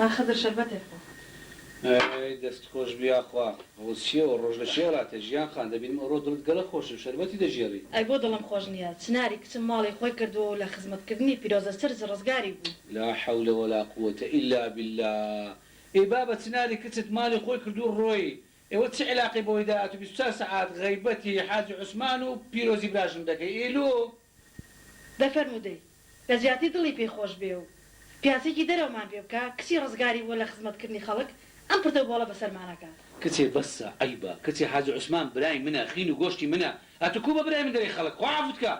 خضر شربتك دەست خۆش بیاخوا ڕۆسیەوە ڕۆژ لە شێڵاتە ژیان خان دەبین ئەوڕۆ دڵت گەلە خۆشم شەربەتی دەژێڕی ئەی بۆ دڵم خۆش نییە چناری کچم ماڵی خۆی کردووە و لە خزمەتکردنی پیرۆزە سرج ڕزگاری بوو لا حول ولا قوة إلا بالله ئێ بابە چناری کچت ماڵی خۆی کردو ڕۆی ئێوە چه علاقی بۆی داات و 24 سەعات غەیبەتی حاجی عوسمان و پیرۆزی براشم دەکەی ئێلۆ دەفەرمودەی لە زیاتی دڵی پێی خۆش بێ و پیاسێکی دەرەومان پێ بکە کچی ڕزگاری بووە لە خزمەتکردنی خەڵک ئەم پرتە بۆڵە بەسەرمانەکە کچێ بەسە عیبە کچێ حاجی عوسمان برای منە خین و گۆشتی منە ئەتو کوو بە برای من دەری خەڵک خوافت کە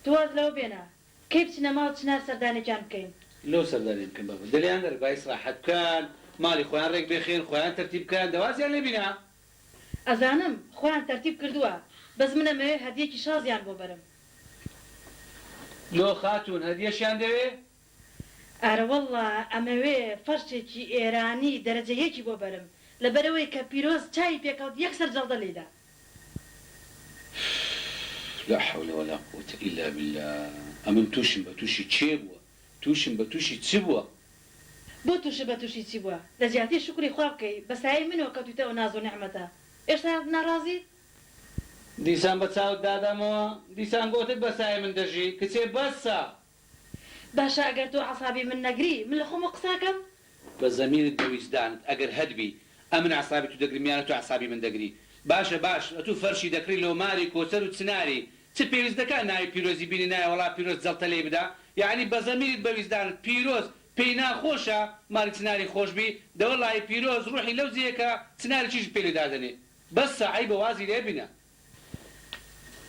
تواز لەوە بێنە کەی بچنە ماڵ چنار سەردانێکیان بکەین لەو سەردانی بکەن بابە دەلیان دەر با ئیسراحەت بکەن ماڵی خۆیان ڕێک بێخێن خۆیان تەرتیب بکەن دەوازیان لێبینە ئەزانم خۆیان تەرتیب کردووە بەس منەمەوێ هەدیەکی شازیان بۆ بەرم لۆ خاتون هەدیەشیان دەوێ ئارە وەڵڵا ئەمەوێ فەرشێکی ئێرانی دەرەجەیەکی بۆ بەرم لەبەرەوەی کە پیرۆز چای پێکەوت یەکسەر جەڵدە لێدا لا حول ولا قوة إلا بالله ئەمن تووشم بە تووشی چێ بووە تووشم بە تووشی چ بووە بۆ تووشە بە تووشی چی بووە لە زیاتی شکری خوا بکەی بەسایی منەوە کەوتوتەوە ناز و نەعمەتە ئێشتا ناڕازیت دیسان بە چاوت دادەمەوە دیسان گۆتت بەسای من دەژی کچێ بەسە باشە ئەگەر تۆ عەسابی من نەگری من لە خۆمە قساکەم بە زەمیرت بەویستدانت ئەگەر هەدبی ئەمن عەسابی تو دەگرمیانە تو عەسابی من دەگری باشە باش ئەتوو فەرشی دەکری لۆماری کۆچەر و چناری چ پێویست دەکات ناوی پیرۆزی بینی نایە وەڵا پیرۆز جەڵتە لێ بدا یعنی بە زەمیرت بەویستدانت پیرۆز پێی ناخۆشە ماری چناری خۆشبی دەوەڵی پیرۆز ڕوحی لەو جێیەکە چناری چیش پێ لێ دادەنێ بەسە عیبە وازی لێ بینە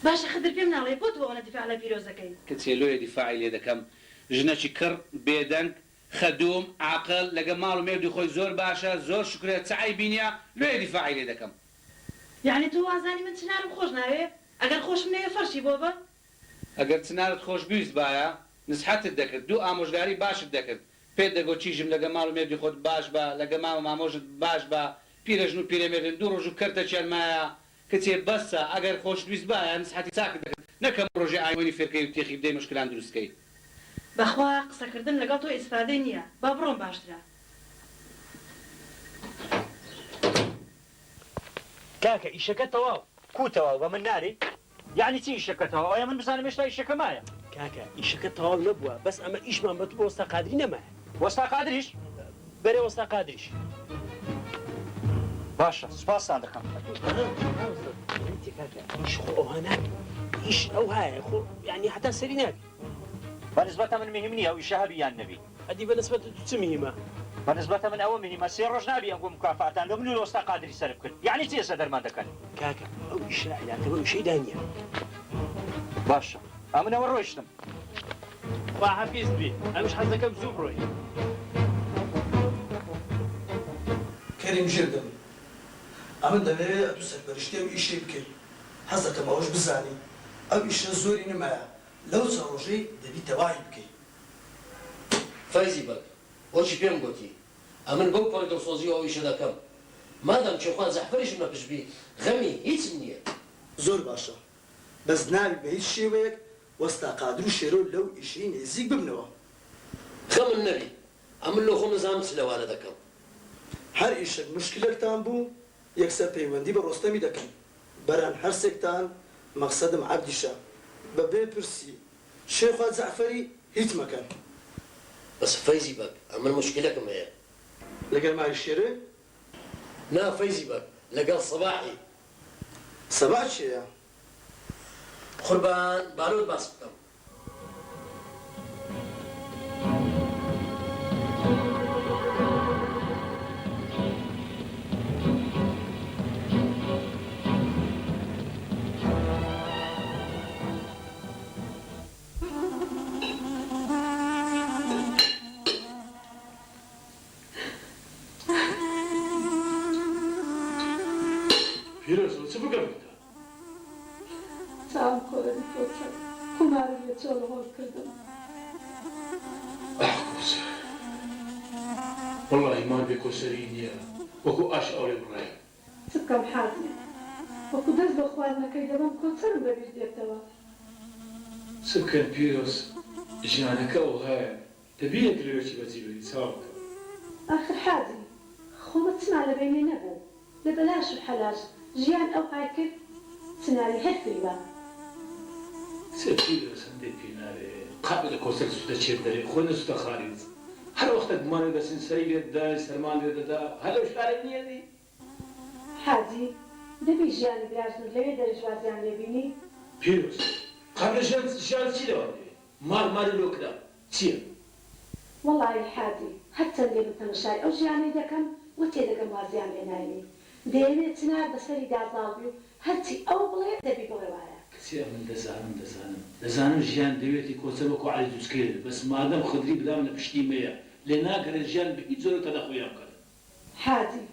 باشە خدر پێم ناڵێ بۆ تۆ ئەوە دیفاع لە پیرۆزەکەی کچێ لۆیە دیفاعی لێ دەکەم ژنەکی کڕ بێدەنگ خەدوم عاقل لەگە ماڵ و مێردی خۆی زۆر باشە زۆر شکرێت چ عیبینە لۆیە دیفاعی لێ دەکەم یعنی تۆ وازانی من چنارم خۆش ناوێ ئەگەر خۆشم نەوێ فەرشی بۆ بە ئەگەر چنارت خۆش بیست باە نسحەتت دەکرد دوو ئامۆژگاری باشت دەکرد پێت دەگۆ چیژم لەگە ماڵ و مێردی خۆت باش بە لەگە ماوە مامۆژت باش بە پیرەژن و پیرەمێردن دوو ڕۆژ و کەرتە چێنمایە کچێ بەسە ئەگەر خۆشویست باە نسحەتی چاکت دەکرد نەکەم ڕۆژی ئاوێنی فێرکەی و تێخی بدەی مشکلان دروستکەی بەخوا قسەکردن لەگەڵ تۆ ئیسفادەی نییە با بڕۆم باشترە کاکە ئیشەکە تەواو کوتەوە بە من ناری یعنی چی ئیشەکە تەواو ئەیا من بزانم هێشتا ئیشەکە مایە کاکە ئیشەکە تەواو نەبووە بەس ئەمە ئیشمان بە تو بۆ وەستا قادری نەمایە وەستا قادریش بەرێ وەستا قادریش باشە سوپاسان دەکەم ئیش خۆ ئەوها ناکە ئیش ئەو هایە خۆ یعنی حتا سەری ناکە بەنسبەتە من مهم نییە ئەو ئیشە هەبی یان نەبی ئەدی بەنسبەت تو چ میهمە بەنسبەتە من ئەوە مهمە سێ ڕۆژ نابی ئەم بۆ مکافاتان لە من و وەستا قادری سەر بکرد یعنی چی ئێستا دەرمان دەکەن کاکە ئەو ئیشە علاقە بە ئیشەی دانیە باشە ئەمنەوە ڕۆیشتم وا حەفیز بێ ئەمش حەز دەکەم زوو بڕۆی کەریم ژێردم ئەمن دەوێت ئەتو سەرپەرشتی ئەو ئیشەی بکەیت حەز دەکەم ئەوەش بزانی ئەو ئیشە زۆری نەمایە لەو چەند ڕۆژەی دەبی تەواهی بکەیت فەیزی بەک بۆچی پێم گوتی ئەمن بەو پەڕی دڵسۆزی ئەو ئیشە دەکەم مادام چێخوان زەحفەریشم نەپشبی غەمی هیچم نییە زۆر باشە بەس ناوی بە هیچ شێوەیەک وەستا قادر و شێرۆ لەو ئیشەی نێزیک ببنەوە خەمم نەبی ئەمن لە خۆم نزانم چ لەوانە دەکەم هەر ئیشک مشکلێکتان بوو یەکسەر پەیوەندی بە ڕۆستەمی دەکەن بەران هەرسێکتان مەقسەدم عەبدیشە بەبێ پرسی شێخوا جەعفەری هیچ مەکەن بەس فەیزی بەک ئەمن مشکلەکەم هەیە لەگەڵ ماری شێرێ نا فەیزی بەک لەگەڵ سەباحی سەباح چییە؟ قوربان بارۆت باس بکەم پیرۆزەوە چ بگەم چاوم خۆرەی کۆچەر قوماری لە چۆڵ هۆڵ کردم وەڵڵاهی مان بێ کۆسەری نییە وەکو ئاش ئەوڵێ بڕایە چ بکەم حازم وەکو دەست بە خواردنەکەی دەبم کۆچەرم بەبیر دێتەوە چ بکەن پیرۆز ژیانەکە ئەو هەیە دەبی یەک لەوێکی بەجێبێری چاو بکەم آخر حاجی خۆمە چما لە بینێ نەبوو لە بەلاش و حەلاش ژیان ئەو های کرد سناری هەرفیوە سفير سندي بيناري قابل كوسر سودا شيردري خونا سودا خارج هر وقت دمان ده سنسري ده سرمان ده هلا وش عارفني هذه حاجی دەبی ژیانی براژن لەوێ دەرەجوازیان لێبینی بيروس قبل شان شيء ده مال لو كده شيء وەڵی حاجی هەر چەندێ من تەمەشای ئەو ژیانەی دەکەم و تێدەگەم وازیان لێ ناینی دەیەوێت چنار بەسەری دازاڵبی و هەرچی ئەو بڵێ دەبی بڵێ وایە كثير من دزانم جيان دويتي كوسر وكو على دوسكير بس ما دام خضري بدامنا بشتي مية لنا قال جيان بقيت زور تدخل يمكن حاجی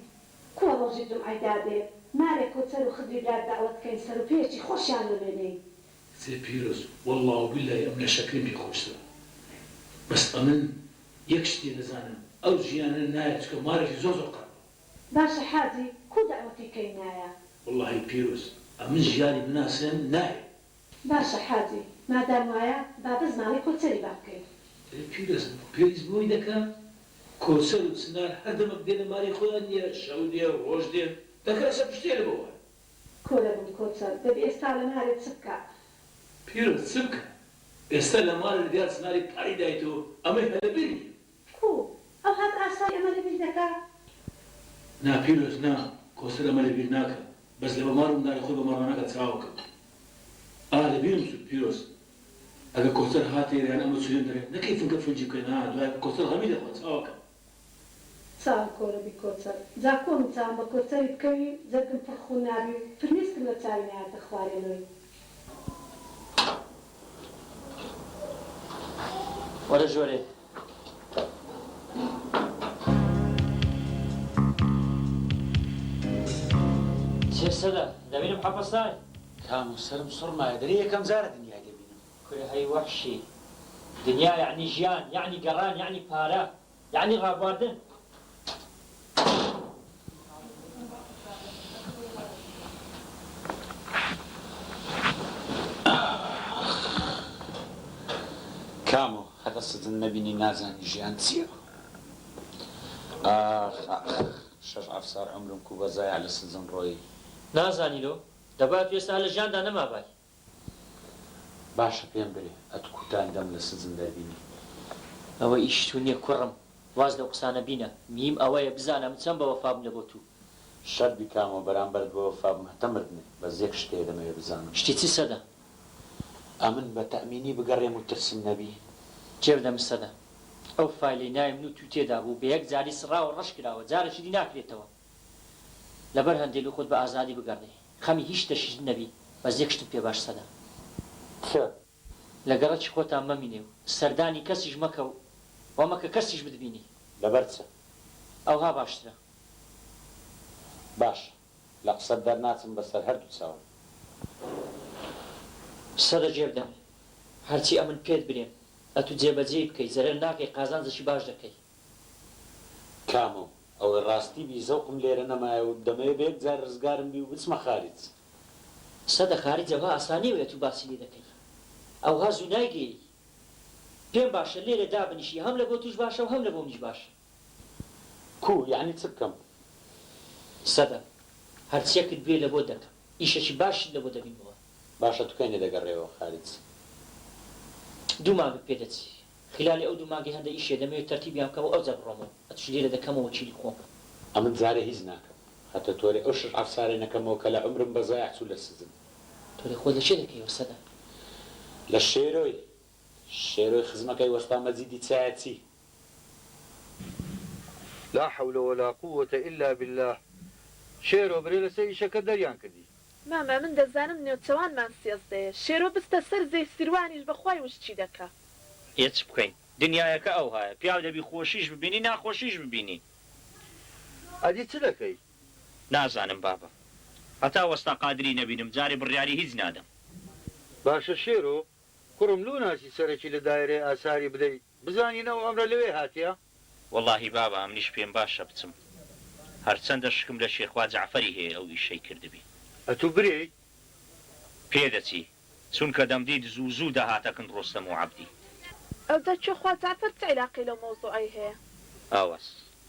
کۆ ڕۆژی دومعای دادێ مارێک کۆچەر و خدری برات داوەتکەین سەر و پێچی خۆشیان لەوێنەی سي بيروس والله وبالله أمنا شكري بي خوشتا بس أمن يكشتي لزانم أو جيان النايت كمارة في زوزو قرب باشە حاجی کو داوەتی کەینایە والله بيروس أمن جياني بناسم ناي باشە حاجی مادام وایە با بزمانی کۆچەری با بکەین بيروس بوي دكا كوسر وسنار هذا مقدر ماري خوانيا شوديا وروجديا دكا سبشتي لبوا کۆرە بووم کۆچەر دەبی ئێستا لە مارێت چ بکە بيروس سبكا استنى مال الرجال سناري باري دايتو أما هلا بيري کو ئەو هەت ئاسای ئەمە لەبیر دەکا نا بيروس نا كوسر أما لبير ناكا بس لما مارو ناري خوي بمارو ناكا تساوكا لبير مسو بيروس أجا كوسر هاتي يعني أما سوين دري نكيف نقفل جيكنا دواء كوسر غميدة خو تساوكا چاوم کۆرە بی کۆچەر جا کۆم چاوم بە کۆچەری بکەوی زەرگم پڕ خۆ نابی و فرمیستم لە چاوی نایاتە خوارێنەوەی وەرە ژۆرێ چێ سەدا دەبینم حەپەستای كام سرم صر ما يدري كم زارة دنيا دبينا کوێ هەی وەحشی دنیا یعنی ژیان یعنی گەڕان یعنی پارە یعنی ڕابواردن كامو هذا صدق النبي نازن جيان تسير شش عفصار عمرم كوبا زاي على سزن روي نازانیلۆ دەبات پێستا لە ژیاندا نەمابای باشا بيان بري أتكوتان دم لسزن دابيني ئەوە ئیش تو نییە کوڕم واز لەو قسانە بینە میم ئەوەیە بزانم چەند بە وەفام لە بۆ تو شر بكامو برامبر بوفا مهتمرني بس يك شتي لما يبزانو شتی چی سەدا أمن بتأميني بقري مترسم نبي جێبدەم سەدا ئەو فایلەی نایم و تو تێدا بوو بە یەک جاری سڕاوە ڕەش کراوە جارێکی دی ناکرێتەوە لەبەر هەندێک و خۆت بە ئازادی بگەڕێ خەمی هیچ تەشیش نەبی بەس یەک شتم پێ باش سەدا لە گەڕەکی خۆتان مەمینێ و سەردانی کەسیش مەکە و وەمەکە کەسیش بدبینی لبرتسا ئەوها باشترە باش لقصد دار ناتم بسر هردو تساوي سەدە جێبدەم هەرچی ئەمن پێت برێن ئەتو جێبەجێی بکەی زەرەر ناکەی قازانجەشی باش دەکەی كامو أو الراستي بيزوقم ليرة نما ودمي بيك زار رزقارم بي وبسمة خارج سەدە خارجەوە ئاسانی وێت و باسی لێ دەکەی ئەوها زوو نایگەی پێم باشە لێرە دابنیشی هەم لە بۆ توش باشە و هەم لە بۆ منیش باشە كو يعني تسبكم سەدە هەرچیەکت بێ لە بۆ دەکەم ئیشەکی باشت لە بۆ دەبینەوە باشا تكاين دقريو خارج دوو مانگت پێ دەچی خلالی ئەو دوو مانگی هەندە ئیشێ دەمەوێت تەرتیبیان بکەم و ئەو جەبڕۆمەوە ئەتوش لێرە دەکەمەوە چیلی خۆم أمن زاري هيزناك حتى توري أشر عفصاري نكمو كلا عمرم بزايع سول السزن تۆ لە خۆ لە چێ دەکەیەوە سەدە للشيروي الشيروي خزمك أي وسطا مزيدي تساعدسي لا حول ولا قوة إلا بالله شيرو بريلا سيشة كدريان كدي ماما من دەزانم نێوچەوانمان سێزدەیە شێرۆ بستە سەر زەی سیروانیش بەخوای وشتی دەکا هیچ بکەین دنیایەکە ئەو هەیە پیاو دەبی خۆشیش ببینی ناخۆشیش ببینی أدي تلكي نازانم بابا هەتا وەستا قادری نەبینم جارێ بڕیاری هیچ نادەم باشا شيرو كرم لوناسي سركي لدائرة آثاري بدي بزاني نو أمر لوي هاتيا واللهی بابا ئەمنیش پێم باشە بچم هەرچەندە شکم لە شێخوا جەعفەری هەیە ئەو ئیشەی کردبی أتو بري پێدەچی چونکە دەمدیت زوو زوو داهاتەکن ڕۆستەم و عەبدی ئەو دەچێ خوا جعفەر چ عیلاقی لەو مۆزوعەی هەیە ئاوەس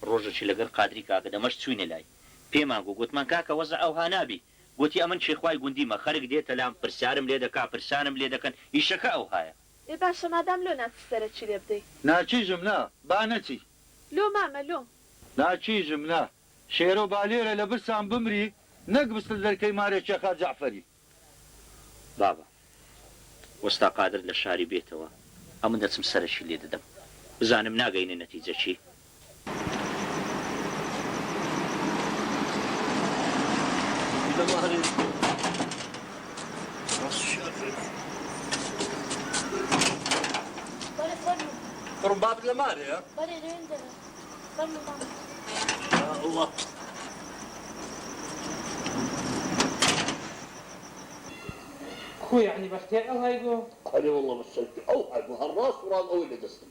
ڕۆژێکی لەگەر قادری کاکە دەمەش چوینە لای پێمان گوتمان کاکە وەزە ئەوها نابی گوتی ئەمن شێخوای گوندیمە خەرک دێتە لام پرسیارم لێ دەکا پرسانم لێ دەکەن ئیشەکە ئەوهایە ێ باشە مادام لۆ ناچی سەرەکی لێ بدەیت ناچیژم نا با نەچی لۆ مامە لۆ ناچیژم نا شێرۆ بالێرە لە برسان بمری نەک بستە دەرکەی مارێ شێخا جەعفەری بابا وەستا قادر لە شاری بێتەوە ئەمن دەچم سەرەکی لێ دەدەم بزانم ناگەینە نەتیجە چی قرم باب لماريا الله خو يعني بختي او هايقو قالي والله مسلتي او هايقو هالراس وراس او اللي دستم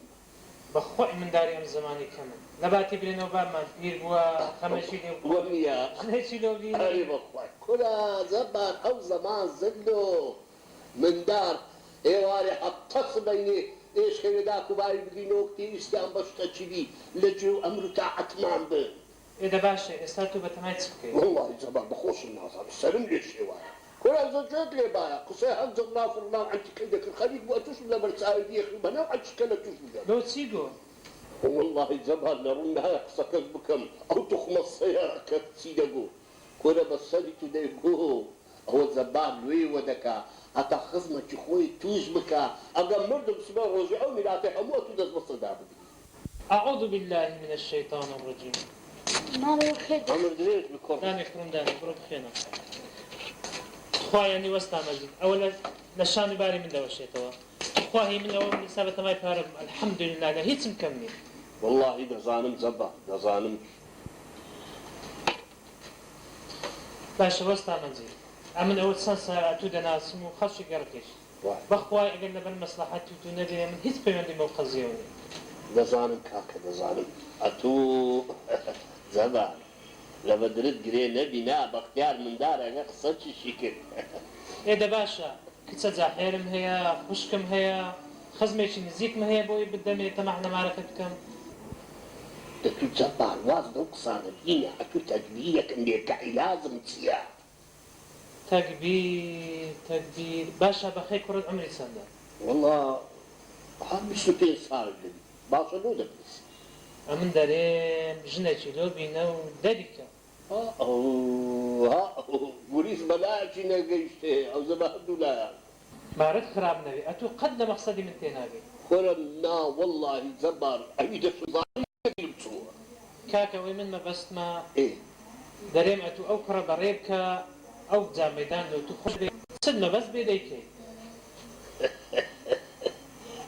بخوع من داري ام زماني كمان نباتي بلين وبامان بير بوا خمشي لي وميا خمشي لو بي هاي بخوع كلا زمان او زمان زلو من دار ايواري حطس بيني ايش خير داكو باي بدي نوكتي اسلام بشتا بي لجو امر تاع عتمان به اذا باشا استاتو بتمايت سكي والله زمان بخوش الناس سلم لي الشوارع كل زوجات لي بايا قصي حق الله فرنا عن كيدك الخليج واتوش ولا برساوي دي بنا عن شكلة توش لو تسيقو والله زمان لرنا يقصى كذبكم او تخمص السيارة كتسيدقو كل بسالي تديقو هو زبان لوي ودكا اتا خزمة خوي توش بكا اقام مرد بسبا رجعوني لا تحموت ودز بصدابي اعوذ بالله من الشيطان الرجيم مالو خير عمر دريت بكم داني كرم داني بروك خينا خواهي وستا مجد اولا نشاني باري من دوا شيتوا خواهي من اول من سابت ما يفارم الحمد لله لا هيت مكمل والله دزانم زبا دزانم باشا وستا مجد امن اول سنة تو دناسم وخشي قرقش بخواهي اقل لبن مصلحتي تو ندري من هيت بيمندي موقزيوني دزانم كاكا دزانم اتو زبا لما درت قري نبينا باختيار من دار قصتش شكل ايه ده باشا كتسا زاحيرم هي خشكم هي خزميش نزيك ما هي بوي بالدم تمحنا معرفتكم اكو زبا واز دوك صار فينا اكو تدبير كم لازم تصير تكبير باشا بخير كرة عمري سنة والله مش سوتين صار لي باشا لو دبس امن دارين جنة لو بينا وداديكا بوليس بلاش نقشته او زبا دولا مارد خراب نبي اتو قد مقصدي من تنابي خرنا والله زبار ايد في بصور كاكا ومن ما بس ما ايه داريم اتو او كرة بريبكا او جا ميدان لو تخش صد ما بس بيديكي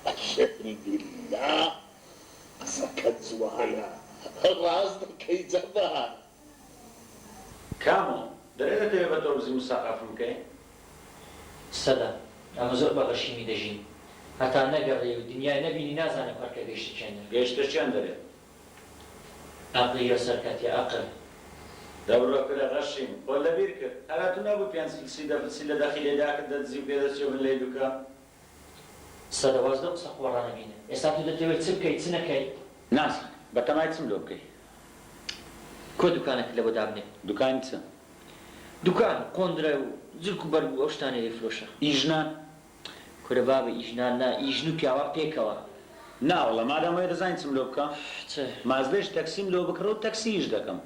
الشهر بالله سكت زوانا رازنا كي زبار كامل درێت دەوێت بە تۆ بزی مساقافم بکەی سەدا ئەمە زۆر بەغەشیمی دەژین هەتا نەگەڕێ و دنیای نەبینی نازانە پارکە گەیشتە چێنە گەیشتە چیان دەرێت عەقڵی سەرکەتی عەقڵ دەبڕۆ کرە غەشیم بۆ لەبیر کرد هەراتو نابوو پێنج ئیکسی دەفرسی لە داخیلێدا کە دەدزی و پێدەچێ و لێ دوکە سەدا واز لەو قسە قوڕانە بینە ئێستا تو دەتەوێت چ بکەیت چ نەکەی ناسک بە تەمای چم لۆ بکەی کۆ دوکانێک لە بۆ دابنێ دوکانی چ دوکان قۆندرە و زرک و بەرگ و ئەو شتانە دەیفرۆشە ئیژنان کورە بابە ئیژنان نا ئیژن و پیاوە پێکەوە ناوەڵە مادامەوەی دەزانین چم لۆ بکە مازلێش تەکسیم لۆ بکڕە و تەکسیش دەکەم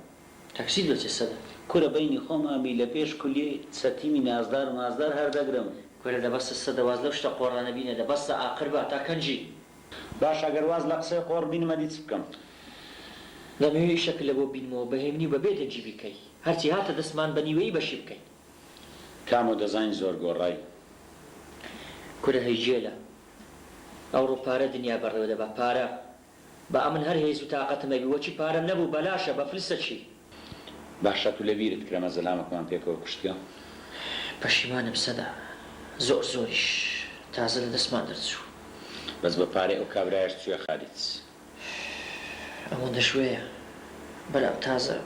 تەکسی دۆچێ سەدا کورە بەینی خۆم ئەمی لە پێش کولیە چەتیمی نازدار و مازدار هەر دەگرم کورە دەبەستە سەدا واز لەو شتە قۆڕانە بینە دەبەستە ئاخر بە تا کەنجی باش ئەگەر واز لە قسەی قۆڕ بینمە دیچ بکەم دەمەوێت شەکل لە بۆ بینەوە بەهێمنی و بەبێ دەجی بکەی هەرچی هاتە دەستمان بە نیوەی بەشی بکەین کام و دەزانین زۆر گۆڕای کورە هەیجێلە ئەوڕۆ پارە دنیا بەڕێوە دەبا پارە بە ئەمن هەر هێز و تااقەتمە بی وەچی پارەم نەبوو بەلاشە بە فلسە چی باشە تو لەبیرت کرەمە زەلامەکەمان پێکەوە کوشتگە پەشیمانم سەدا زۆر زۆریش تازە لە دەستمان دەرچوو بەس بە پارەی ئەو کابرایش چووە خالیت ئەوەندە شوەیە بەلام تازە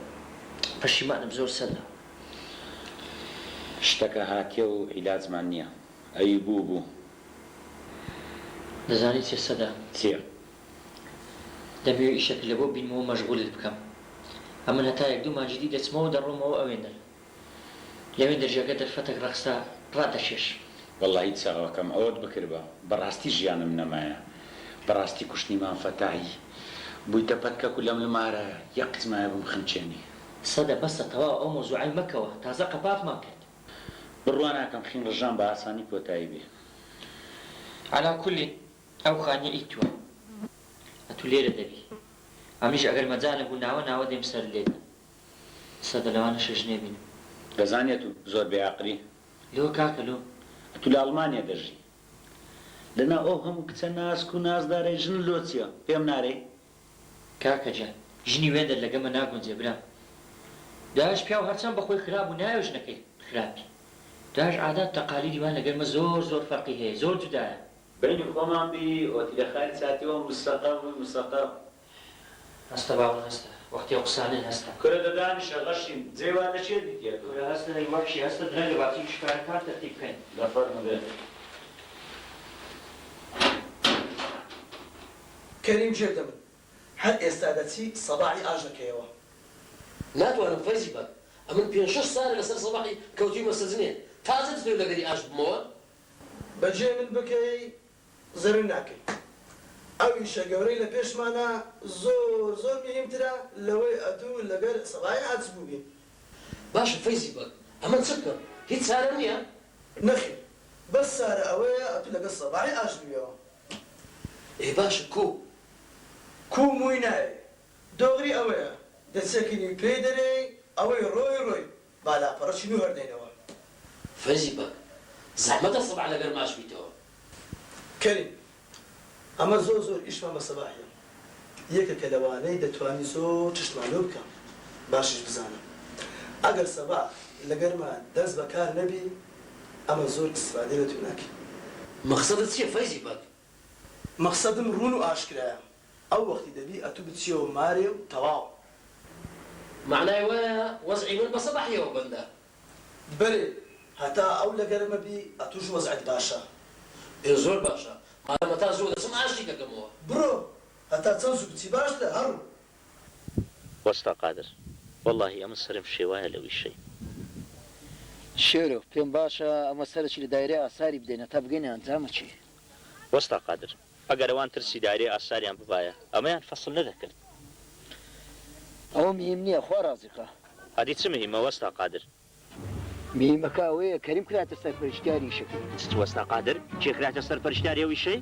پەشیمانم زۆر سەدا شتەکە هاتیە و عیلاجمان نییە ئەی بوو دەزانی چێ سەدا چێ دەبێ ئیشێک لە بۆ بینمەوە مەشغولت بکەم ئەمن هەتا یەک دوو مانجدی دەچمەوە دەڕۆمەوە ئەوێندە لەوێن دەرجەکە دەرفەتێک ڕەخسا ڕادەشێش والله هیچ چاوەکەم ئەوت بکردبە بەڕاستی ژیانم نەمایە بەڕاستی کوشتنیمان فەتاهی بوویتە پەتکەک و لەم لەمارە یەک قسمایە بم خنچێنی سەدە بەسە تەواو ئەو مۆزوعی مەکەوە تازە قەپاتمان کرد بڕوا ناکەم خین ڕژان بە ئاسانی کۆتایی بێ عەلا کولی ئەو خانیە ئیتووە ئەتو لێرە دەبی ئەمیش ئەگەر مەجالە بوو ناوە دێم سەر لێدا سەدە لەوانە شەژ نێبینم دەزانێت و زۆر بێعقلی لۆ کاکە لۆ تو لە ئەڵمانیا دەژی لەنا ئەو هەموو کچە ناسک و نازدارەی ژن لۆچیە پێم نارێ کاکە جان ژنی وێندە لەگەمە ناگونجێ برام داش پیا و هەرچەند بەخۆی خراپ و نایە ژنەکەی خراپی داش عادات تەقالیدی وان لەگەرمە زۆر فەرقی هەیە زۆر جودایە بینی خۆمان بی ئۆتی لە خالی چاتیەوە مستەقەم هەستە باوڵ هەستە وەختی ئەو قسانەی هەستە کورە دەدانیشە غەشین جێوان دەچێت دیتە کورە هەستە وەکشی هەستە درای لە باتی شکارەکان تەرتیب بکەین لەفەرمە بێت کەریم جێر دەبن هەر ئێستا دەچی سەباحی ئاژ دەکەیەوە ناتوانم فەرزی بە ئەمن 5-6 ساڵە لەسەر سەباحی کەوتوی مەسەجنێ تازە دەتوێت لەگەری ئاش بمەوە بەجێ من بکەی زەرر ناکەی ئەو ئیشە گەورەی لە پێشمانە زۆر مهمترە لەوەی ئەدوو لەگەر سەباحی ئاج بوو بین باشە فەیزی بە ئەمە چ بکەم هیچ چارە نییە نەخێ بەس سارە ئەوەیە ئەدوو لەگەر سەباحی ئاش بوویەوە ئێ باشە کو مووی نایە دۆغری ئەوەیە دەچێکنی پێی دەرێ ئەوەی ڕۆی بالاپەڕەچین و هەردێنەوە فەیزی بە زەحمەتە سەباح لەگەر ماش بیتەوە کەریم ئەمە زۆر ئیشمان بە سەباحیە یەکە کە لەوانەی دەتوانی زۆر چشتمانۆ بکەم باشش بزانم ئەگەر سەباح لەگەرمە دەست بەکار نەبی ئەمە زۆر ئیسفادە لە تو ناکەی مەقسەدت چییە فەیزی بە مەقسەدم ڕوون و ئاشکرایە ئەو وەختی دەبی ئەتوو بچیەوە مارێ و تەواو معنای وایە وەزعی من بە سەباحیەوە بەندە بەرێ هەتا ئەو لەگەرمە بی ئەتوش وەزعت باشە زۆر باشە مادەمە تا زۆر دەچم ئاشتی دەکەمەوە بڕۆ هەتا چەند زوو بچی باش لە هەڕوو وەستا قادر واللهی ئەمە سرم شێوایە لەوی شەی شێرۆ پێم باشە ئەمە سەرکی لە دایرەی ئاساری بدەینە تا بگەینە ئەنجامە چی وەستا قادر ئەگەر ئەوان ترسی دایرەی ئاساریان ببایە ئەمەیان فەسڵ نەدەکرد ئەوە مهم نییە خوا ڕازیقە هەدی چ مهمە وەستا قادر مهمەکە ئەوەیە کەریم کراتە سەرپەرشتیاری شەکە وەستا قادر کێکراتە سەرپەرشتیاری ئەوی شەی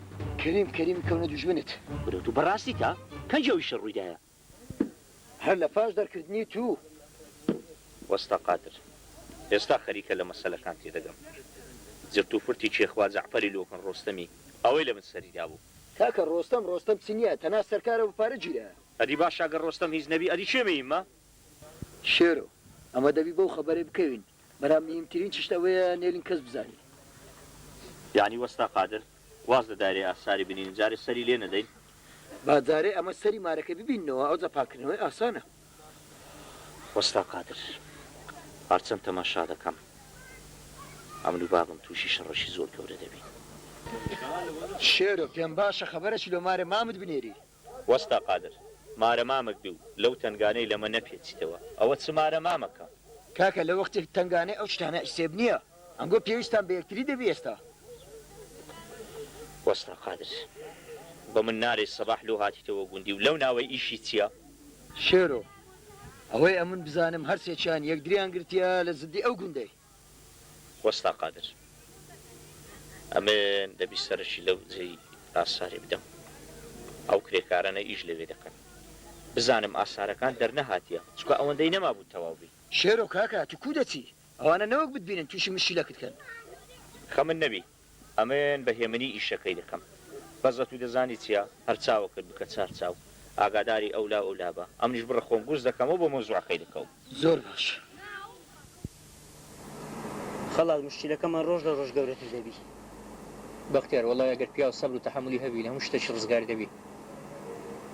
کەریم کەونە دوژمنت برو تو بەڕاستی تا کەنجەوی شەڕ ڕوویدایە هەر لە پاش دەرکردنی تو وەستا قادر ئێستا خەریکە لە مەسەلەکان تێدەگەم جرت و فرتی چێخوا جەعفەری لۆکن ڕۆستەمی ئەوەی لە من سەریدا بوو تاکە ڕۆستەم چنیە تەنا سەرکارە و پارە گیرە ئەدی باش ئەگەر ڕۆستەم هیچ نەبی ئەدی چێ مەیممە شێرۆ ئەمە دەبی بەو خەبەرێ بکەوین بەرام مهمترین چشتەوەیە نێرین کەس بزانی یعنی وەستا قادر واز لە دایرەی ئاساری بنین جارێ سەری لێ نەدەین بازارێ ئەمە سەری مارەکە ببینەوە ئەو جەپاکردنەوەی ئاسانە وەستا قادر هەرچەند تەماشا دەکەم ئەمن و بابم تووشی شەڕەشی زۆر گەورە دەبین شێرۆ پێم باشە خەبەرەکی لە مارە مامت بنێری وەستا قادر مارە مامک بی و لەو تنگانەی لەمە نەپێچیتەوە ئەوە چ مارە مامەکە کاکە لە وەختێک تنگانەی ئەو شتانە ئیسێب نییە ئەمگۆ پێویستان بە یەکتری دەبی ئێستا وەستا قادر بە من نارێ سەباح لۆ هاتیتەوە گوندی و لەو ناوەی ئیشی چییە شێرۆ ئەوەی ئەمن بزانم هەرسێکیان یەکدریان گرتیە لە زدی ئەو گوندەی وەستا قادر ئەمن دەبی سەرشی لەو جێی ئاساری بدەم ئەو کرێکارانە ئیش لەوێ دەکەن بزانم ئاسارەکان دەرنەهاتیە چکە ئەوەندەی نەما بوو تەواوبی شێرۆ کاکە تو کو دەچی ئەوانە نەوەک بتبینن تووشی مشکلەکەت کەن خەمن نەبی ئەمن بە هێمنی ئیشەکەی دەکەم بەزە تو دەزانی چییە هەر چاوە کرد بکە چار چاو ئاگاداری ئەولا بە ئەمنیش بڕە خۆم گوز دەکەمەوە بۆ مۆزوعەکەی دەکەوم زۆر باش خەڵات مشکلەکەمان ڕۆژ لە ڕۆژ گەورەتر دەبی بەختیار وەڵای ئەگەر پیا و سەبر و تەحملی هەبی لە هەموو شتێکی ڕزگاری دەبی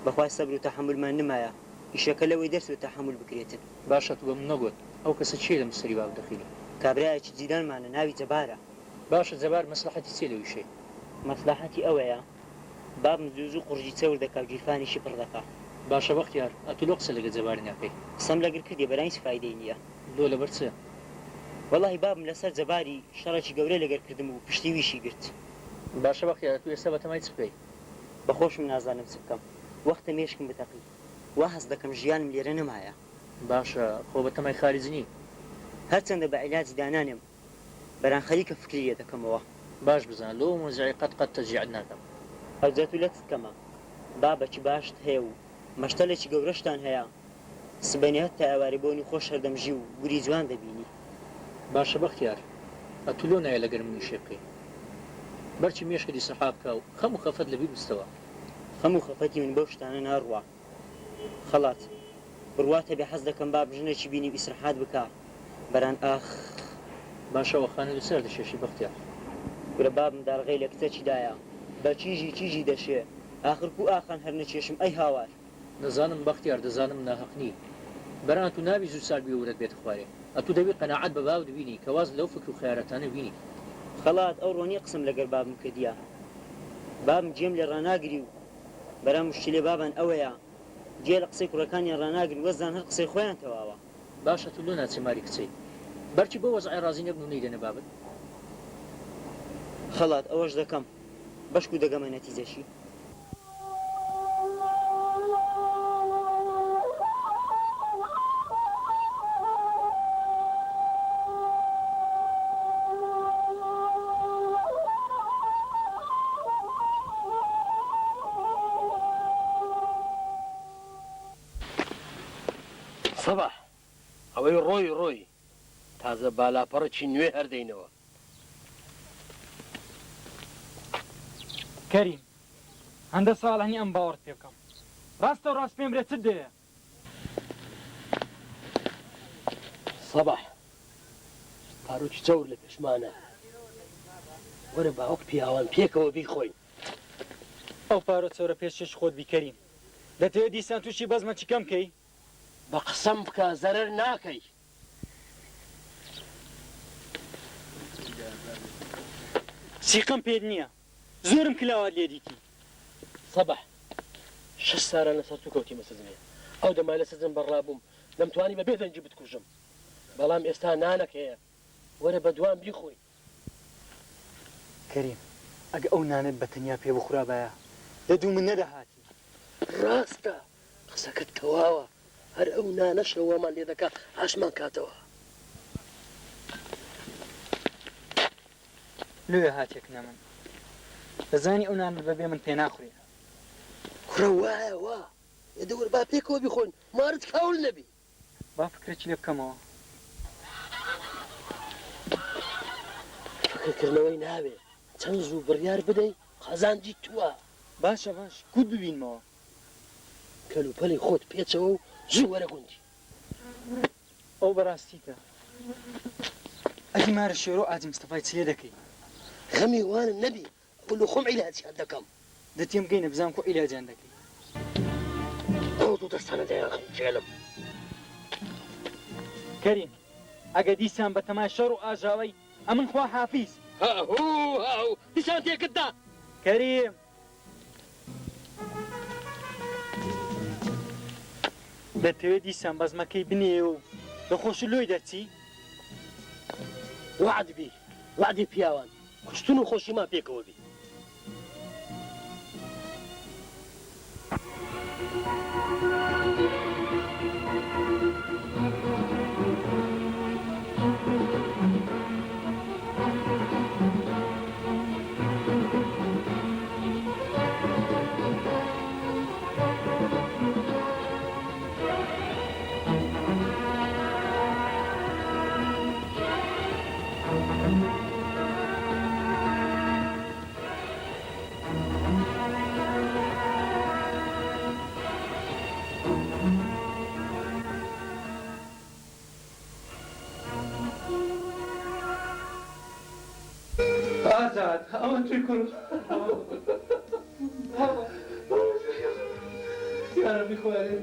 بەخوای سەبر و تەحملمان نمایە ئیشەکە لەوەی دەرسوە تەحمل بکرێتن باشە تو بە من نەگوت ئەو کەسە چیە لە مستری باو دەخیلی کابرایەکی جیرانمانە ناوی جەبارە باشە جەبار مەسلحەتی چێ لەوی شەی مەسلحەتی ئەوەیە بابم زوو قورجی چەور دەکا و گیرفانیشی پڕ دەکا. باشە بەختیار ئەتو لۆ قسە لەگە جەباری ناکەی قسەم لەگر کردی بەرانیش فایدەی نییە. لۆ لەبەر چ؟ وەڵی بابم لەسەر جەباری شەڕێکی گەورە لەگەر کردم و پشتی ویشی گرت. باشە بەختیار تو ئێستا بەتەمای چ بکەی؟ بەخۆشم نازانم چ بکەم. وەختە مێشکم بتەقی. وا هەست دەکەم ژیانم لێرە نەمایە. باشە خۆ بەتەمای خارجنی. هەرچەندە بە عیلاجی دانانم بەران خەریکە فکریە دەکەمەوە. باش بزان لۆ مۆزعی قەت تەجیعت ناکەم. هەرجەت و لە چکەمە. بابەکی باشت هەیە و مەشتەلێکی گەورەشتان هەیە. سبەنیات تا ئەواری بۆنی خۆش هەردەمژی و گوری جوان دەبینی. باشە بەختیار ئەتو لۆ نایە لەگەر منی شێ بکەی. بەرچی مێشکەی سەحا بکە و خەم و خەفەت لەبیر بستەوە. خەم و خەفەتی من بەو شتانە ناڕوا. خەڵات بڕواتە بێ حەز دەکەم با بژنێکی بینی و ئیسراحات بکە. بەران ئاخ باشەوە خانە لەسەر دەشێشی بەختیار. گورە بابم داڕغەی لە کچەکی دایە. بە چیژی دەشێ. آخر کو ئاخان هەر نەچێشم ئەی هاوار. دەزانم بەختیار دەزانم ناحەقنی. بەران تو ناوی زوو سال بیەورەت بێت خوارێ. ئەتو دەبێت قەناعەت بە باو دبینی کە واز لەو فکر و خیارەتانە بینی. خەڵات ئەو ڕۆنی قسم لەگەر بابم کردیە. بابم جێم لێ ڕناگری و بەرام مشکلێ بابان ئەوەیە جێ لە قسەی کوڕەکانی ڕناگری وەزان هەر قسەی خۆیان تەواوە. باشە تو لۆ ناچێ ماری کچەی. بەرچی بۆ وەزعی ڕازی نەبن و نەیدەنە بابت. خەڵات ئەوەش دەکەم بەشک و دەگەمە نەتیجەشی. سەباح ئەوەی ڕۆی تازە بالاپەڕێکی نوێ هەردەینەوە. کەریم هەندە ساڵانی ئەم باوەڕت پێ بکەم ڕاستە و ڕاست پێم برێت چت دەیە؟ سەباح پارۆکی چەور لە پێشمانە وەرە باوەک پیاوان پێکەوە بیخۆین. ئەو پارۆ چەورە پێشش خۆت بیکەریم دەتەوێت دیسان تووشی بەزمە چی کەم کەی؟ بە قسەم بکە زەرەر ناکەی. سیقم پێت نییە زۆرم کلاوات لێ دیتی. سەباح 6 سارە لەسەر تو کەوتی مەسەزمێ ئەو دەمای لە سەزم بەڕابووم دەمتوانی بە بێدەنجی بتکوژم بەڵام ئێستا نانەک هەیە وەرە بە دوام بیخۆی. کەریم ئەگە ئەو نانت بە تەنیا پێ بخورابایە لە دوو من نەدەهاتی. ڕاستە قسەکەت تەواوە هەر ئەو نانەشەوەمان لێ دەکا ئاشمان کاتەوە. لێ هاتێک نەمن دەزانی ئەو نانت بەبێ من پێ ناخورێ. کوڕە وایە وا ئێدەوەر با پێکەوە بیخۆین مارت کاول نەبی. با فکرێکی لێ بکەمەوە. فکرکردنەوەی ناوێ چەند زوو بڕیار بدەی خەزانجی تووە. باشە باش کووت ببینمەوە. کەلوپەلی خۆت پێچەوە و زوو وەرە گوندی. ئەو بەڕاستیکە ئەدی مارە شێرۆ ئاجی مستەفای چلێ دەکەی. غەمی وانم نەبی ئەو لە خۆم عیلاجیان دەکەم. دەتێم گەینە بزانم کۆ عیلاجیان دەکەی. ئەو دوو دەستانە دەیان جێلم. کەریم ئەگە دیسان بە تەمای شەڕ و ئاژاوەی ئەمن خوا حافیز. هاو دیسان تێکتدا. کەریم دەتەوێت دیسان بەزمەکەی بنێ و دەخۆش لۆی دەچی؟ وعدبی وعدی پیاوان کوشتن و خۆشیمان پێکەوە بی. ئازاد ئەوە توی کوڕ یارەبی خوارێ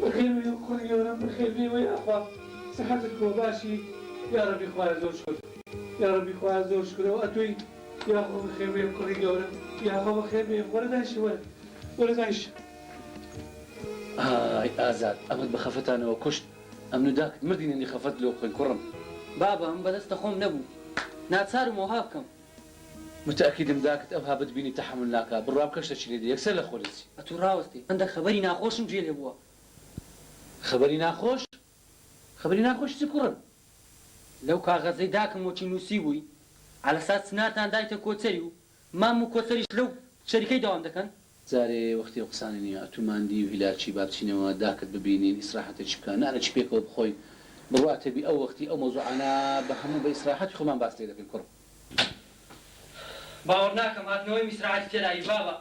بەخێر وێ کوڕی گەورەم بەخێر بێ وەی ئەخوا سەحەتت کۆ باشی یارەبی خوارە زۆر شکر یارەبی خوارە زۆر شکرەوە ئەتۆی يا خو بخير بيه كوري قورم يا خو بخير بيه ورد عايش ورد عايش ئازاد ئەمەت بە خەفەتانەوە کوشت ئەم نوداک مردیننی خەفەت لۆ خۆی کوڕم بابا ئەم بەدەستە خۆم نەبوو ناچارم وها بکەم متأكدم داکت ئەوها بتبینی تەحمل ناکا بڕوا بکەشتە چی لێدە یەکسەر لە خۆلەسی ئەتو ڕاوەستی هەندە خەبەری ناخۆشم جێ لێ بووە خەبەری ناخۆش خەبەری ناخۆش چی کوڕم لەو کاغەزەی داکەم وەچی نووسی بووی علەسات سنارتان دایتە کۆچەری و مام و کۆچەریش لەو شەریکەی داوام دەکەن جارێ وەختی قسانی نییە ئەتوماندی و هیلاچی با بچینەوە داکت ببینین ئیسراحەتێکی بکە نانە چی پێکەوە بخۆین بڕواتەبی ئەو وەختی ئەو مەوزوعانە بە هەموو بە ئیسراحەتی خۆمان باس لێ دەکەین کوڕم باوەڕ ناکەم هاتنەوەی میسراحەتی تێدایی بابا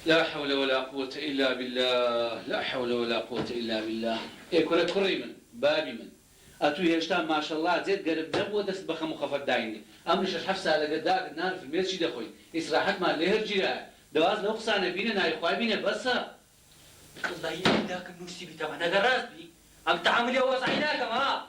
لا حول ولا قوة إلا بالله لا حول ولا قوة إلا بالله إيه كل كري من بابي من أتو هشتان ما شاء الله زيد قرب نبوة دست بخم وخفت دايني أمرش الحفصة على قداك النار في الميت شي دخوي إسراحت ما لهر جيرا دواز لو قصانا بينا ناي خواي بينا بس والله ذاك النوسي بتاعنا قراص بي أم تعامل يا وصعيناك ما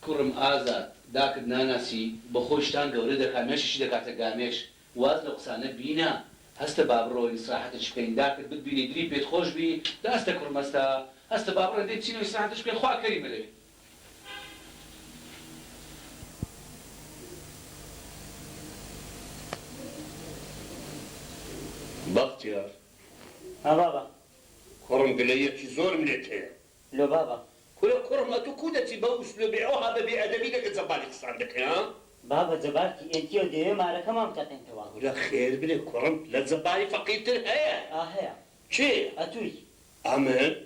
كرم آزاد ذاك الناناسي بخوشتان قوردك هامش شي دكاتك قامش واز لو قصانا بينا هسته بابرو إسراحتش بين ذاك بتبيني دري بيت خوش بي لا استكر مستا هسته بابرو دي تشينو إسراحتش بين خوا كريم لي بختيار ها بابا كرم قليك زور ملتها لو بابا كل كرم أتوكودتي بوش لو بيعوها ببيع أدبي لك زبالك صندك ها بابا زبالتي انتي وديو ما لك ما مكتن توا ولا خير بلي كرم لا زبالي فقيت هيا هيا شي أتوي أمن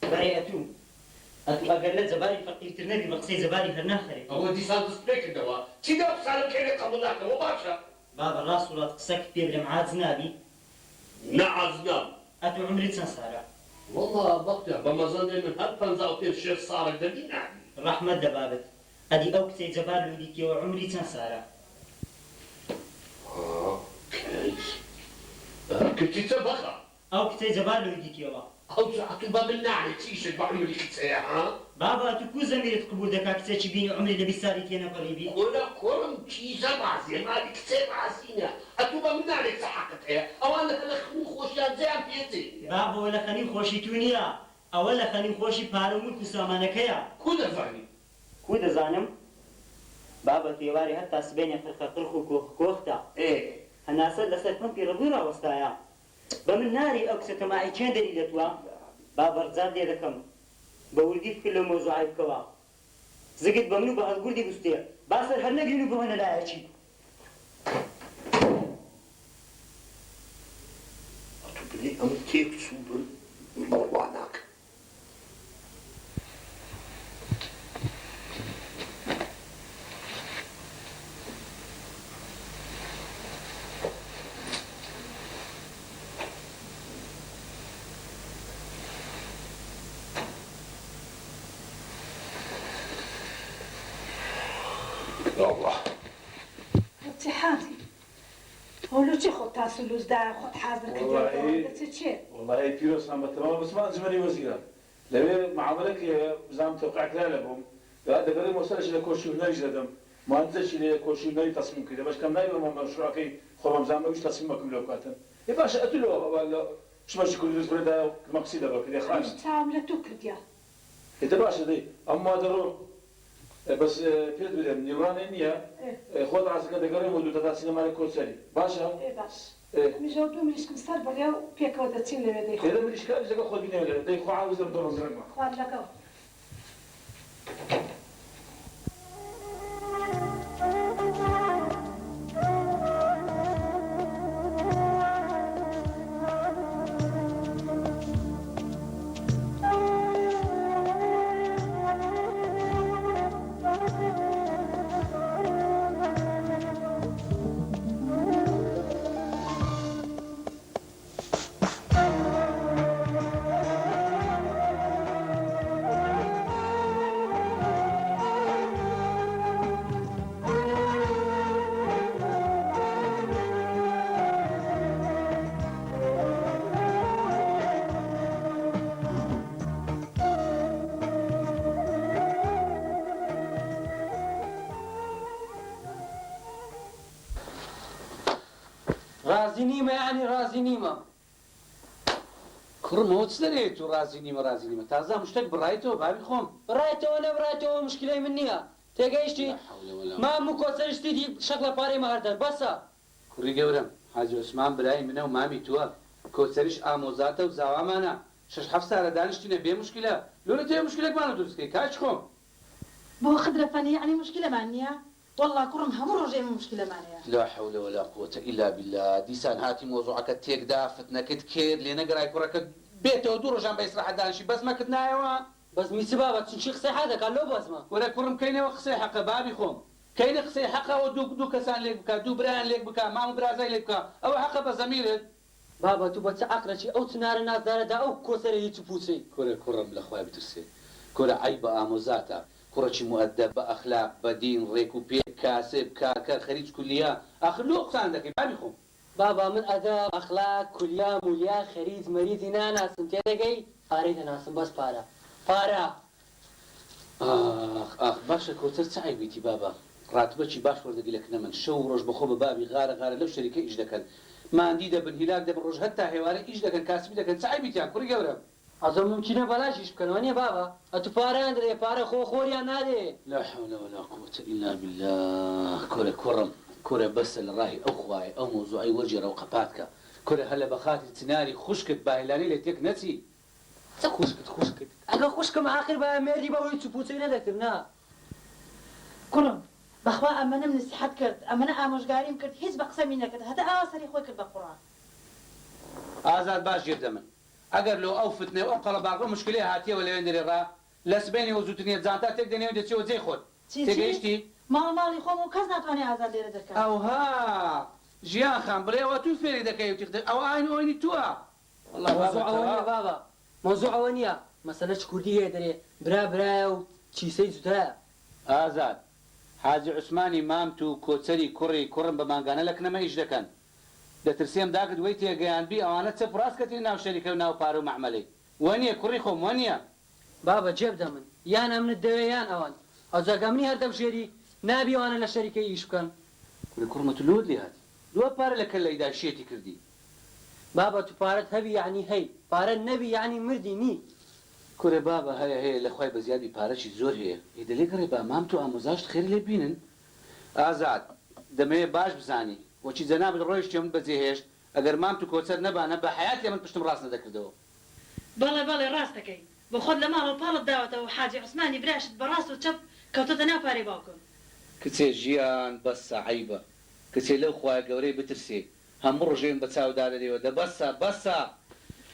بري أتو أقل زبالي فقيت النبي مقصي زبالي هالناخري هو دي صار سبيك دوا تيدا بصار كيري قبل لك مباشرة بابا الراس ولا تقصك بيبل معاد زنابي نعزنا أتو عمري تنصارع والله بختيار بمزان من هالبنزا وكيف شيء صار دبينا رحمة دبابت أدي أوكتي زبال وديكي وعمري تنصارع كيف كنت تبخى أوكتي زبال وديكي أو ساعة باب النعي تيشت بعمري كتسايا ها بابا أتو كو زميلة قبول دكا كتسا بيني عمري لبي ساري تينا قريبي ولا كرم تيجا بعزي ما دي كتسا بعزينا أتو باب النعي تسحقتها أو أنا خلي خوشيان زي عم بيزي بابا ولا خلي خوشي تونيا أولا خلي خوشي بارمول كسامانكيا كودا زاني كودا زانم بابا تيواري حتى سبيني خرخة قرخو كوختا إيه هناسا لسات ممكن ربورا وستايا بمن ناري أكسة معي كان دليلتوا بابا رزاد لي ركم بولدي في كل موضوع بكوا زقت بمنو بهالقردي بستير باصر هل نجينو بهنا لا شيء أتبني أم كيف سوبر موضوعناك الله اتحادي هولو چه خود تاسلوز در خود حاضر كده والله فيروس عم بتمام بس ما زمني وزيرة لما معاملك زعم توقعت لا لهم لا ده غير مسألة شيء كوشي وناي جدم ما أنت شيء كوشي وناي تصميم كده بس كم ناي وما مشروع كي خرم زعم مش تصميمكم لو كاتن يبقى أتلو ولا شو ماشي كل يوم ده مقصدة بقى كده خلاص مش تعمل تكرد يا كده باش دي أما درو بس فيت بدم نيران إنيا خود راسك ده قريب ودو تتاسين مالك كوسري باشا إيه باش مش هو دوم ليش كمستر بقى بيك ودتين لي بدي كده من إشكال إذا خود بيني ولا ده يخو عاوز يردون زرقة خوار لك ڕازی نیمە یعنی ڕازی نیمە کوڕمەوە چ دەرێت و ڕازی نیمە تازە شتێک بڕایتەوە بابی خۆم بڕایتەوە نەبڕایتەوە مشکلەی من نییە تێگەیشتی مام و کۆچەریشتی شەق لە پارەی ماردەر بەسە کوڕی گەورم حاجی عوسمان برای منە و مامی تووە کۆچەریش ئامۆزاتە و زاوامانە 6-7 سارە دانیشتینە بێ مشکلە لۆرە تێ مشکلێکمانە دروستکەی کاچ خۆم بۆ خدرەفەنی یعنی مشکلەمان نییە والله کوڕم هەموو ڕۆژێ مشکلەمانەیە لا حول ولا قوة إلا بالله دیسان هاتی مۆزوعەکە تێکدا فتنەکەت کرد لێ نەگەڕای کوڕەکە بێتەوە دوو ڕۆژان بە ئیسراحەت دانیشی بەزمەکەت نایەوە بەس میسی بابە چونچی قسەی حە دەکات لەو بەزمە وەرە کوڕم کەینەوە قسەی حەقە بابی خۆم کەینە قسەی حەقەوە دوو کەسان لێک بکات دوو برایان لێک بکە مام و برازای لێک بکە ئەوە حەقە بە زەمیرت بابە تو بە چه عەقلەکی ئەو چنارە نازدارەدا ئەو کۆسەرە هیچ پوچەی کورە کوڕم لە خوای بترسێ کورە عەیب بە ئامۆزاتە کوڕەکی مؤدەب بە ئەخلاق بە دین ڕێک و پێک کاسب کارکەر خەریج کولیە ئاخر لۆ قسان دەکەی بابی خۆم بابا من ئەدەب ئەخلاق کولیا مولیا خەریج مەریزی ناناسم تێدەگەی پارەی دەناسم بەس پارە ئاخ باشە کۆچەر چ عەیبێتی بابا ڕاتبەکی باش وەردەگیلەکە من شەو ڕۆژ بەخۆ بە بابی غارە لەو شەریکە ئیش دەکەن ماندی دەبن هیلاک دەبن ڕۆژ هەتا هێوارە ئیش دەکەن کاسبی دەکەن چ عەیبێتیان کوڕی گەورە ئەزە ممکنە بەلاشیش بکەنەوە نیە بابا ئەتو پارەیان دەدێ پارە خۆریان نادێ لا حول ولا قوة إلا بالله كورة كرم كورة بس الراهي أو خواي أو موضوعي وجه رو قباتك كورة هلا بخاطر تناري خشكت باهلاني لتيك نتي خشكت ئەگە خوشکم آخر بە مێردی بەوەی چوپوچەی نەدەکردنا کوڕم بەخوا ئەمەنم نسیحەت کرد ئەمەنە ئامۆژگاریم کرد هیچ بە قسەمی نەکرد هەتا ئاوا سەری خۆی کرد بە قوڕان ئازاد باش گێردە من ئەگەر لۆ ئەو فتنە ئەو قەڵەباغ مشکلەی هاتیەوە لەوێندەرێ ڕا لە سبەینی وەزووتنیە جانتا تێک دەنێو دەچێەوە جێی خۆت تێگەیشتی ماڵی خۆم و کەس ناتوانێت ئازاد لێرە دەکات ئەوها ژیان خان بڵێەوە تو فێری دەکەی و ئەو ئاین ئەوەی تووە بابا مۆزوع ئەوە نییە مەسەلە چ کوردی هەیە دەرێ برایە و چیسەی جوتایە ئازاد حاجی عوسمانی مامت و کۆچەری کوڕم بە ماگانە لە کنەمە ئیش دەکەن دەترسێم داگت وەی تێگەیانبی ئەوانە چەپ ڕاستکەتی ناو شەریکە و ناو پارە و مەحمەلەی وەنیە کوڕی خۆم وەنیە بابە جێبدە من یان ئەمنت دەوێ یان ئەوان ئەو جاگەمنی هەردەبژێری نابی ئەوانە لە شەریکەی ئیش بکەن کوڕمە لۆت لێ هاتی دووە پارە لە کەلەیدا شێتی کردی بابە تو پارەت هەبی یعنی هەی پارە نەبی یعنی مردی نی کوڕێ بابە هەیە لە خوای بەزیادی پارەی زۆر هەیە هیدەلێ گەڕێ بە مام تو ئامۆزاشت خێر لێ بینن ئازاد دەمەوێ باش بزانی وەچی جەنابت ڕۆیشتێ من بەجێهێشت ئەگەر مام تو کۆچەر نەبانە بە حیاتی من پشتم ڕاست نەدەکردەوە بەڵێ ڕاست دەکەی بە خۆت لە ماڵ و پاڵت داوەتەوە حاجی عوسمانی براشت بەڕاست و چەپ کەوتۆتە ناو پارەی باوکم کچێ ژیان بەسە عەیبە کچێ لەو خوای گەورەی بترسێ هەموو ڕژێن بە چاودارەرەوە دە بەسە